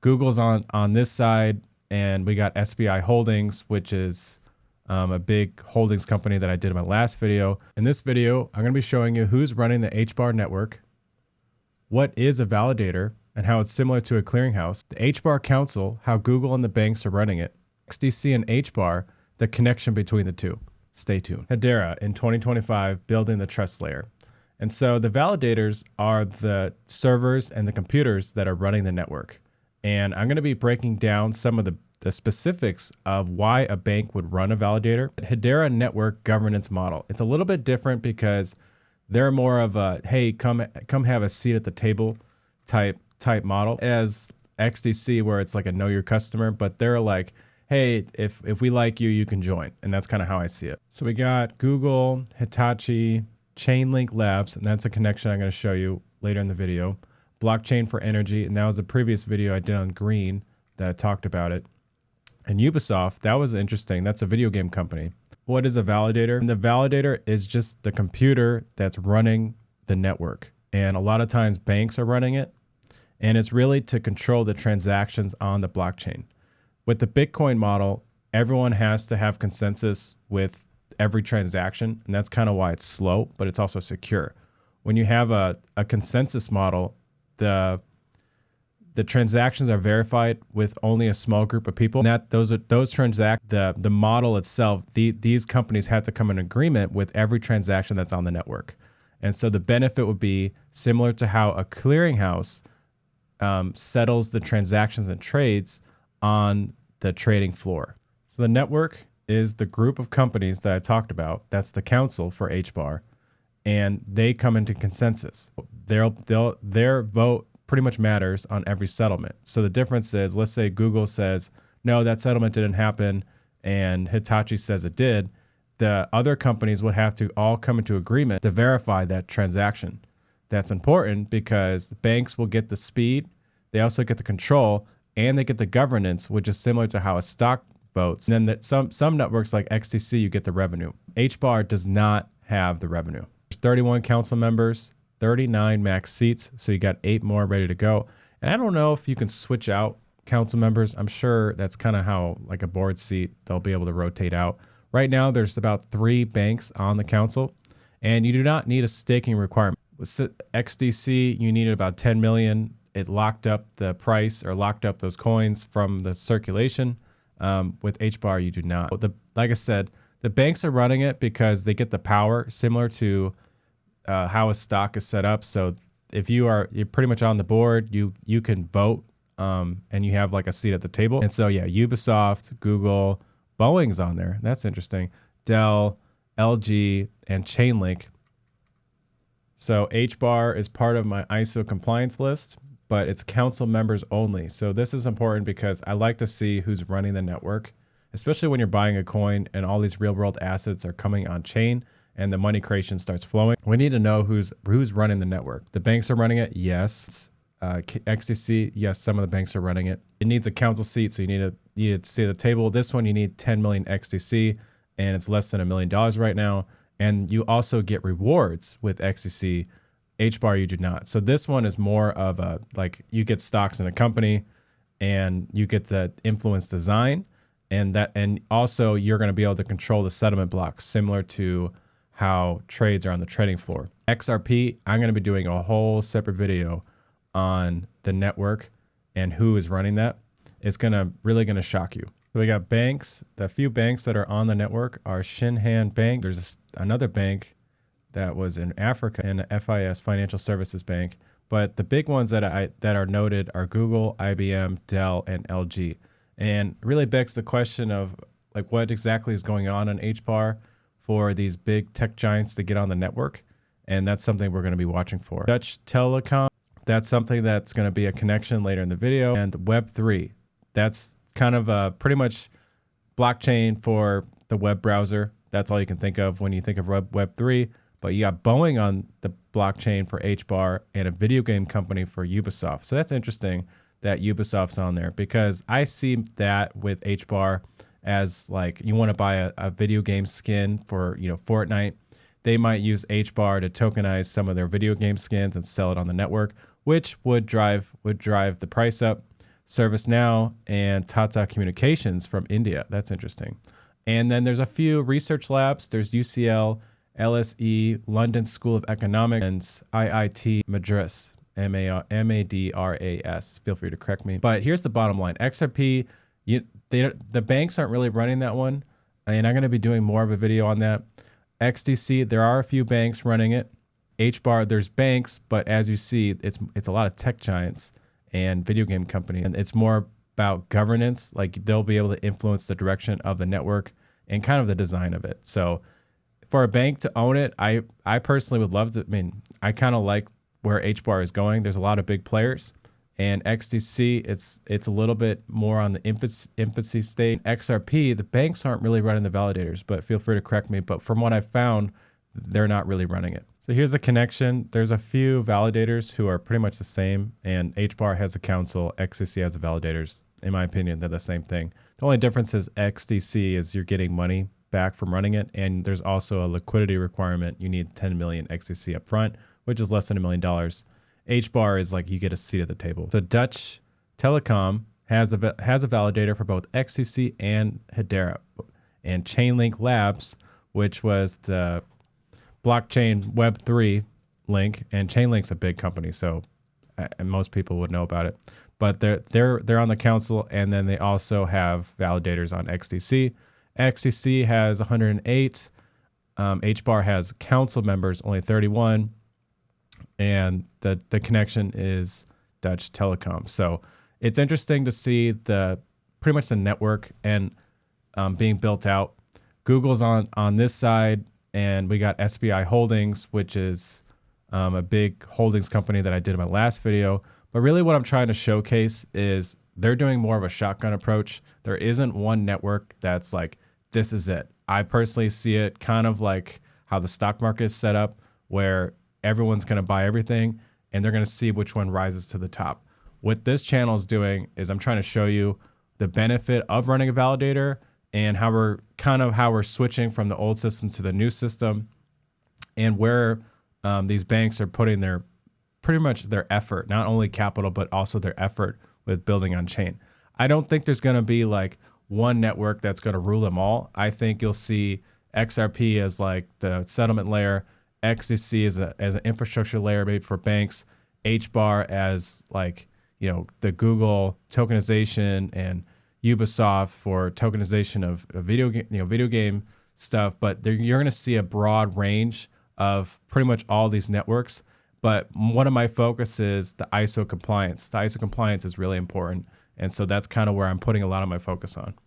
Google's on this side, and we got SBI Holdings, which is a big holdings company that I did in my last video. In this video, I'm going to be showing you who's running the HBAR network, what is a validator, and how it's similar to a clearinghouse, the HBAR Council, how Google and the banks are running it, XDC and HBAR, the connection between the two. Stay tuned. Hedera in 2025, building the trust layer. And so the validators are the servers and the computers that are running the network. And I'm going to be breaking down some of the specifics of why a bank would run a validator. Hedera network governance model. It's a little bit different because they're more of a, hey, come have a seat at the table type model as XDC, where it's like a know your customer, but they're like, hey, if we like you, you can join. And that's kind of how I see it. So we got Google, Hitachi, Chainlink Labs, and that's a connection I'm going to show you later in the video. Blockchain for energy, and that was a previous video I did on green that talked about it. And Ubisoft, that was interesting. That's a video game company. What is a validator? And the validator is just the computer that's running the network. And a lot of times banks are running it. And it's really to control the transactions on the blockchain. With the Bitcoin model, everyone has to have consensus with every transaction. And that's kind of why it's slow, but it's also secure. When you have a consensus model, the transactions are verified with only a small group of people. And the model itself, these companies have to come in agreement with every transaction that's on the network. And so the benefit would be similar to how a clearinghouse settles the transactions and trades on the trading floor. So the network is the group of companies that I talked about. That's the council for HBAR, and they come into consensus. Their vote pretty much matters on every settlement. So the difference is, let's say Google says, no, that settlement didn't happen, and Hitachi says it did. The other companies would have to all come into agreement to verify that transaction. That's important because banks will get the speed, they also get the control, and they get the governance, which is similar to how a stock votes. And then some networks like XDC, you get the revenue. HBAR does not have the revenue. There's 31 council members, 39 max seats, so you got 8 more ready to go. And I don't know if you can switch out council members. I'm sure that's kind of how, like a board seat, they'll be able to rotate out. Right now, there's about 3 banks on the council, and you do not need a staking requirement. With XDC, you needed about 10 million. It locked up the price, or locked up those coins from the circulation. With HBAR, you do not. Like I said, the banks are running it because they get the power, similar to how a stock is set up. So if you're pretty much on the board, you can vote, and you have like a seat at the table. And so yeah, Ubisoft, Google, Boeing's on there. That's interesting. Dell, LG, and Chainlink. So HBAR is part of my ISO compliance list, but it's council members only. So this is important because I like to see who's running the network, especially when you're buying a coin and all these real world assets are coming on chain and the money creation starts flowing. We need to know who's running the network. The banks are running it, yes. XDC, yes, some of the banks are running it. It needs a council seat, so you need to see the table. This one, you need 10 million XDC, and it's less than $1 million right now. And you also get rewards with XDC. HBAR, you do not. So this one is more of a, like, you get stocks in a company and you get the influence design, and also you're going to be able to control the settlement blocks, similar to how trades are on the trading floor. XRP, I'm going to be doing a whole separate video on the network and who is running that. It's really going to shock you. So we got banks. The few banks that are on the network are Shinhan Bank. There's another bank that was in Africa, and FIS, Financial Services Bank. But the big ones that are noted are Google, IBM, Dell, and LG. And it really begs the question of, like, what exactly is going on HBAR for these big tech giants to get on the network. And that's something we're going to be watching for. Deutsche Telekom, that's something that's going to be a connection later in the video. And Web3, that's kind of pretty much blockchain for the web browser. That's all you can think of when you think of Web3. But you got Boeing on the blockchain for HBAR and a video game company for Ubisoft. So that's interesting that Ubisoft's on there, because I see that with HBAR as, like, you want to buy a video game skin for, Fortnite. They might use HBAR to tokenize some of their video game skins and sell it on the network, which would drive the price up. ServiceNow, and Tata Communications from India. That's interesting. And then there's a few research labs. There's UCL, LSE, London School of Economics, and IIT Madras, MADRAS. Feel free to correct me. But here's the bottom line. XRP, the banks aren't really running that one. And I'm going to be doing more of a video on that. XDC, there are a few banks running it. HBAR, there's banks, but as you see, it's a lot of tech giants and video game companies. And it's more about governance. Like they'll be able to influence the direction of the network and kind of the design of it. So for a bank to own it, I personally would love to. I mean, I kind of like where HBAR is going. There's a lot of big players. And XDC, it's a little bit more on the infancy state. XRP, the banks aren't really running the validators, but feel free to correct me. But from what I found, they're not really running it. So here's the connection. There's a few validators who are pretty much the same, and HBAR has a council, XDC has the validators. In my opinion, they're the same thing. The only difference is XDC is you're getting money back from running it, and there's also a liquidity requirement. You need 10 million XDC up front, which is less than $1 million. HBAR is like you get a seat at the table. So Deutsche Telekom has a validator for both XDC and HBAR, and Chainlink Labs, which was the blockchain Web3 link, and Chainlink's a big company, so and most people would know about it. But they're on the council, and then they also have validators on XDC. XDC has 108. HBAR has council members, only 31. And the connection is Deutsche Telekom. So it's interesting to see pretty much the network and being built out. Google's on this side, and we got SBI Holdings, which is a big holdings company that I did in my last video. But really what I'm trying to showcase is they're doing more of a shotgun approach. There isn't one network that's like, this is it. I personally see it kind of like how the stock market is set up, where everyone's going to buy everything and they're going to see which one rises to the top. What this channel is doing is I'm trying to show you the benefit of running a validator and how we're switching from the old system to the new system, and where these banks are putting pretty much their effort, not only capital, but also their effort with building on chain. I don't think there's going to be like one network that's going to rule them all. I think you'll see XRP as like the settlement layer, XDC as an infrastructure layer made for banks, HBAR as like, the Google tokenization, and Ubisoft for tokenization of video game stuff. But you're going to see a broad range of pretty much all these networks. But one of my focus is the ISO compliance. The ISO compliance is really important. And so that's kind of where I'm putting a lot of my focus on.